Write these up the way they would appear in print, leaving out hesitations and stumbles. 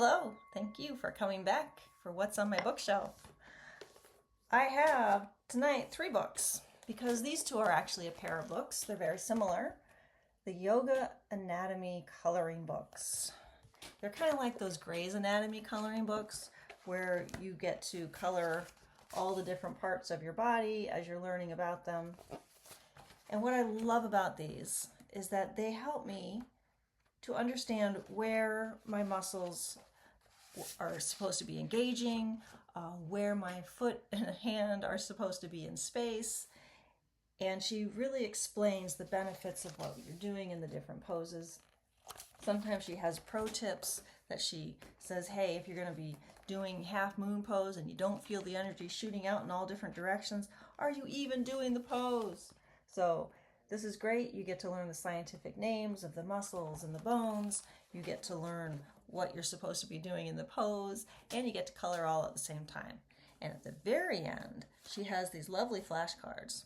Hello, thank you for coming back for What's on My Bookshelf. I have tonight 3 books because these 2 are actually a pair of books. They're very similar. The Yoga Anatomy coloring books. They're kind of like those Gray's Anatomy coloring books where you get to color all the different parts of your body as you're learning about them. And what I love about these is that they help me to understand where my muscles are supposed to be engaging, where my foot and hand are supposed to be in space. And she really explains the benefits of what you're doing in the different poses. Sometimes she has pro tips that she says, hey, if you're going to be doing half moon pose and you don't feel the energy shooting out in all different directions, are you even doing the pose? So this is great. You get to learn the scientific names of the muscles and the bones. You get to learn what you're supposed to be doing in the pose, and you get to color all at the same time. And at the very end, she has these lovely flashcards.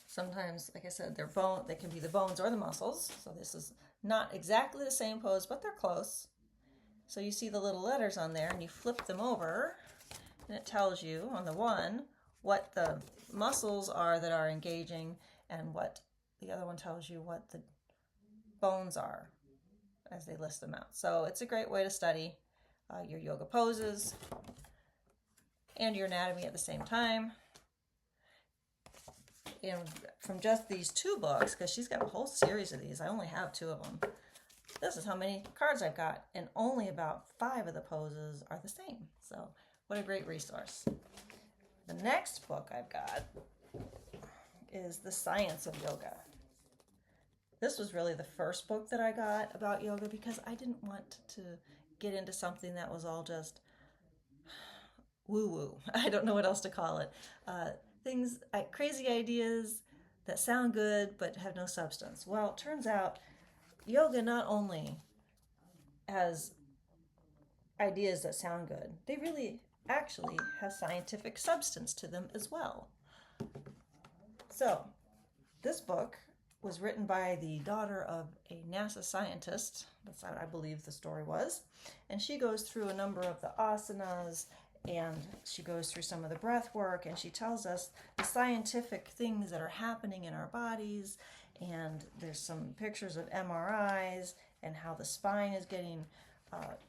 Sometimes, like I said, they can be the bones or the muscles. So this is not exactly the same pose, but they're close. So you see the little letters on there, and you flip them over, and it tells you on the one what the muscles are that are engaging, and what the other one tells you what the bones are as they list them out. So it's a great way to study your yoga poses and your anatomy at the same time. And from just these 2 books, because she's got a whole series of these, I only have 2 of them. This is how many cards I've got, and only about 5 of the poses are the same. So what a great resource. The next book I've got is The Science of Yoga. This was really the first book that I got about yoga because I didn't want to get into something that was all just woo-woo. I don't know what else to call it. Crazy ideas that sound good but have no substance. Well, it turns out yoga not only has ideas that sound good, they really actually have scientific substance to them as well. So, this book was written by the daughter of a NASA scientist. That's what I believe the story was. And she goes through a number of the asanas, and she goes through some of the breath work, and she tells us the scientific things that are happening in our bodies. And there's some pictures of MRIs and how the spine is getting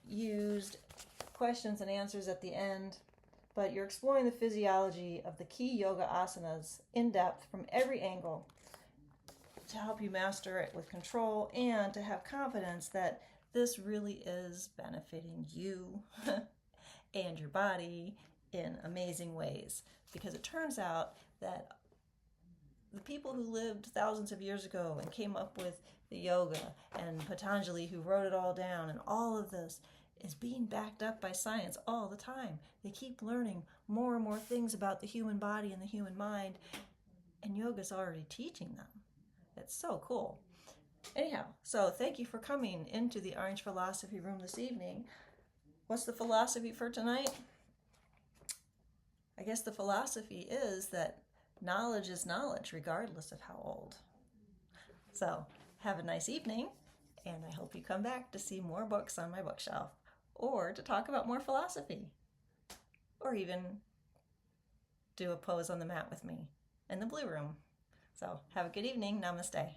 used, questions and answers at the end. But you're exploring the physiology of the key yoga asanas in depth from every angle to help you master it with control and to have confidence that this really is benefiting you and your body in amazing ways. Because it turns out that the people who lived thousands of years ago and came up with the yoga, and Patanjali who wrote it all down, and all of this is being backed up by science all the time. They keep learning more and more things about the human body and the human mind, and yoga's already teaching them. It's so cool. Anyhow, so thank you for coming into the Orange Philosophy Room this evening. What's the philosophy for tonight? I guess the philosophy is that knowledge is knowledge, regardless of how old. So, have a nice evening, and I hope you come back to see more books on my bookshelf, or to talk about more philosophy, or even do a pose on the mat with me in the blue room. So, have a good evening. Namaste.